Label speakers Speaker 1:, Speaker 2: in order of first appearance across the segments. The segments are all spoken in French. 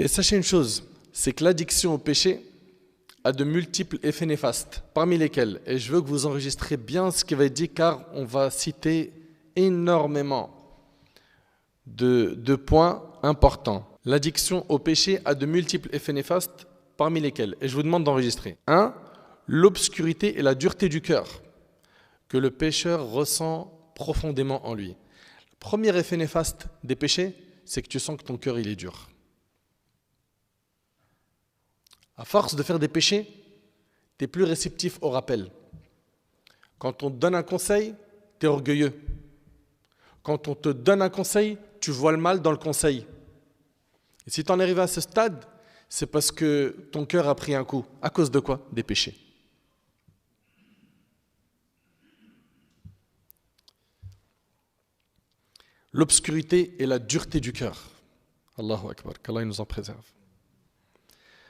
Speaker 1: Et sachez une chose, c'est que l'addiction au péché a de multiples effets néfastes, parmi lesquels, et je veux que vous enregistrez bien ce qui va être dit, car on va citer énormément de points importants. L'addiction au péché a de multiples effets néfastes, parmi lesquels, et je vous demande d'enregistrer. 1. L'obscurité et la dureté du cœur que le pécheur ressent profondément en lui. Le premier effet néfaste des péchés, c'est que tu sens que ton cœur il est dur. À force de faire des péchés, tu es plus réceptif au rappel. Quand on te donne un conseil, tu es orgueilleux. Quand on te donne un conseil, tu vois le mal dans le conseil. Et si tu en arrives à ce stade, c'est parce que ton cœur a pris un coup. À cause de quoi? Des péchés. L'obscurité et la dureté du cœur. Allahu Akbar, qu'Allah nous en préserve.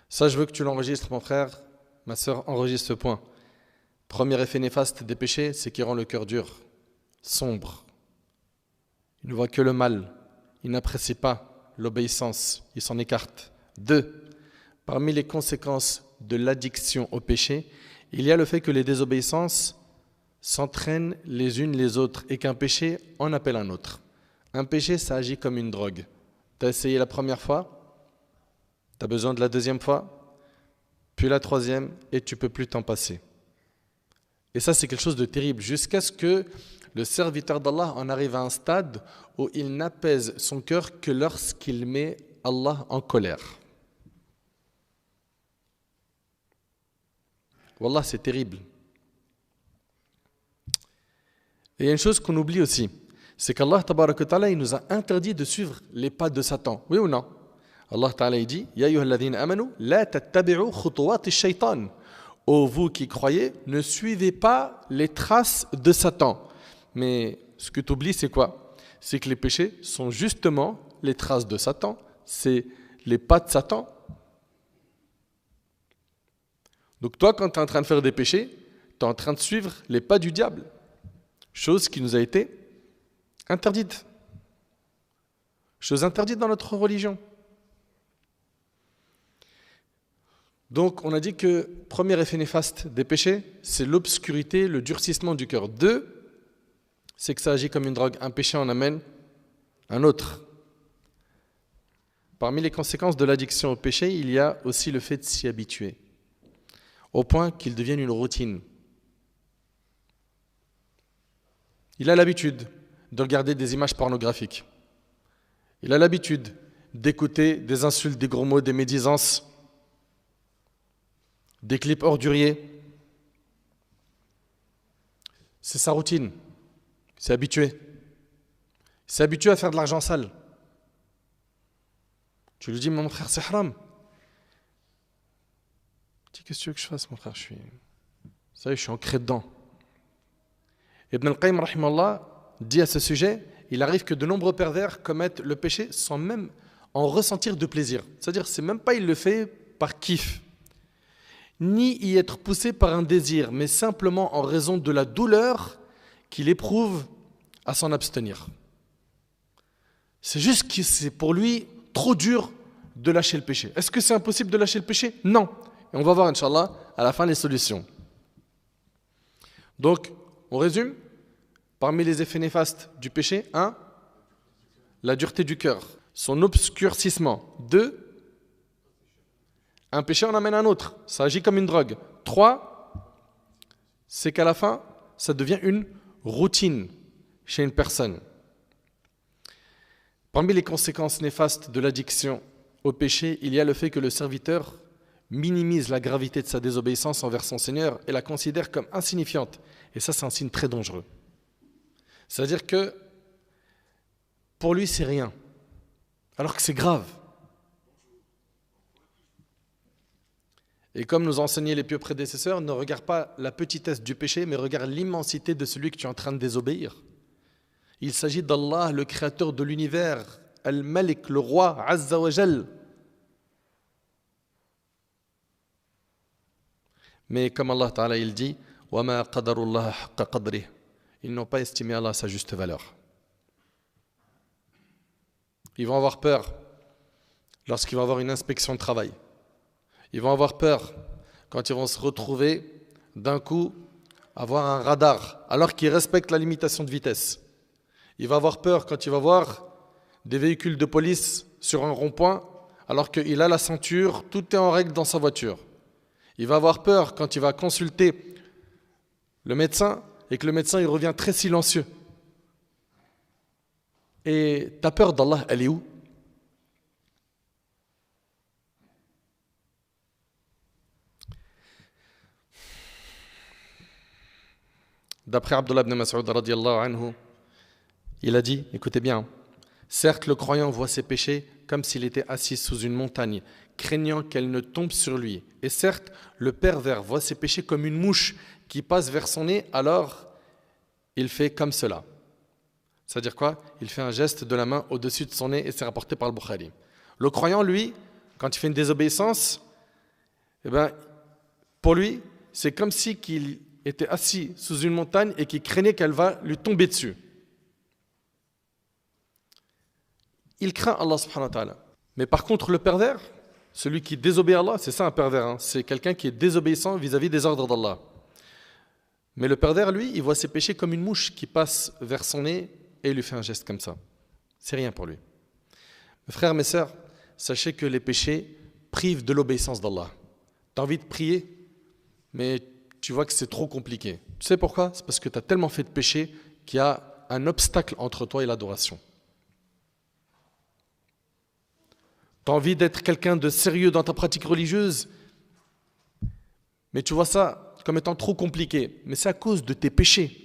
Speaker 1: Ça, je veux que tu l'enregistres, mon frère, ma sœur, enregistre ce point. Premier effet néfaste des péchés, c'est qu'il rend le cœur dur, sombre. Il ne voit que le mal. Il n'apprécie pas l'obéissance. Il s'en écarte. 2. Parmi les conséquences de l'addiction au péché, il y a le fait que les désobéissances s'entraînent les unes les autres et qu'un péché en appelle un autre. Un péché, ça agit comme une drogue. Tu as essayé la première fois, tu as besoin de la deuxième fois, puis la troisième, et tu ne peux plus t'en passer. Et ça, c'est quelque chose de terrible, jusqu'à ce que le serviteur d'Allah en arrive à un stade où il n'apaise son cœur que lorsqu'il met Allah en colère. Wallah, c'est terrible. Et il y a une chose qu'on oublie aussi, c'est qu'Allah tabaraka ta'ala, il nous a interdit de suivre les pas de Satan. Oui ou non? Allah ta'ala il dit Ya ayyuhalladhina amanu la tattabi'u khutuwati shaytan. Ô vous qui croyez, ne suivez pas les traces de Satan. Mais ce que tu oublies, c'est quoi? C'est que les péchés sont justement les traces de Satan, c'est les pas de Satan. Donc toi, quand tu es en train de faire des péchés, tu es en train de suivre les pas du diable. Chose qui nous a été interdite. Chose interdite dans notre religion. Donc on a dit que premier effet néfaste des péchés, c'est l'obscurité, le durcissement du cœur. 2, c'est que ça agit comme une drogue. Un péché en amène un autre. Parmi les conséquences de l'addiction au péché, il y a aussi le fait de s'y habituer, au point qu'il devienne une routine. Il a l'habitude de regarder des images pornographiques. Il a l'habitude d'écouter des insultes, des gros mots, des médisances, des clips orduriers. C'est sa routine. Il s'est habitué. Il s'est habitué à faire de l'argent sale. Tu lui dis, mon frère, c'est haram. Tu dis, qu'est-ce que tu veux que je fasse, mon frère? Ça y est, je suis ancré dedans. Ibn al-Qayyim, rahimallah, dit à ce sujet, il arrive que de nombreux pervers commettent le péché sans même en ressentir de plaisir. C'est-à-dire, c'est même pas il le fait par kiff, ni y être poussé par un désir, mais simplement en raison de la douleur qu'il éprouve à s'en abstenir. C'est juste que c'est pour lui trop dur de lâcher le péché. Est-ce que c'est impossible de lâcher le péché? Non. Et on va voir, Inch'Allah, à la fin les solutions. Donc, on résume. Parmi les effets néfastes du péché, 1. La dureté du cœur, son obscurcissement. 2. Un péché en amène un autre, ça agit comme une drogue. 3. C'est qu'à la fin, ça devient une routine chez une personne. Parmi les conséquences néfastes de l'addiction au péché, il y a le fait que le serviteur minimise la gravité de sa désobéissance envers son Seigneur et la considère comme insignifiante. Et ça, c'est un signe très dangereux. C'est-à-dire que pour lui, c'est rien, alors que c'est grave. Et comme nous enseignaient les pieux prédécesseurs, ne regarde pas la petitesse du péché, mais regarde l'immensité de celui que tu es en train de désobéir. Il s'agit d'Allah, le créateur de l'univers, Al-Malik, le roi, Azza wa Jal. Mais comme Allah Ta'ala il dit, وَمَا قَدَرُ اللَّهَ حَقَّ قَدْرِهِ. Ils n'ont pas estimé Allah à sa juste valeur. Ils vont avoir peur lorsqu'ils vont avoir une inspection de travail. Ils vont avoir peur quand ils vont se retrouver d'un coup avoir un radar alors qu'ils respectent la limitation de vitesse. Il va avoir peur quand il va voir des véhicules de police sur un rond-point alors qu'il a la ceinture, tout est en règle dans sa voiture. Il va avoir peur quand il va consulter le médecin et que le médecin il revient très silencieux. Et ta peur d'Allah, elle est où? D'après Abdullah ibn Mas'ud radiyallahu anhu, il a dit, écoutez bien, certes le croyant voit ses péchés comme s'il était assis sous une montagne, craignant qu'elle ne tombe sur lui. Et certes, le pervers voit ses péchés comme une mouche qui passe vers son nez, alors il fait comme cela. C'est-à-dire quoi? Il fait un geste de la main au-dessus de son nez et c'est rapporté par le Bukhari. Le croyant, lui, quand il fait une désobéissance, eh ben, pour lui, c'est comme si qu'il était assis sous une montagne et qu'il craignait qu'elle va lui tomber dessus. Il craint Allah subhanahu wa ta'ala. Mais par contre, le pervers, celui qui désobéit à Allah, c'est ça un pervers, hein, c'est quelqu'un qui est désobéissant vis-à-vis des ordres d'Allah. Mais le pervers, lui, il voit ses péchés comme une mouche qui passe vers son nez et il lui fait un geste comme ça. C'est rien pour lui. Mes frères, mes sœurs, sachez que les péchés privent de l'obéissance d'Allah. Tu as envie de prier, mais tu vois que c'est trop compliqué. Tu sais pourquoi? C'est parce que tu as tellement fait de péchés qu'il y a un obstacle entre toi et l'adoration. Tu as envie d'être quelqu'un de sérieux dans ta pratique religieuse, mais tu vois ça comme étant trop compliqué. Mais c'est à cause de tes péchés.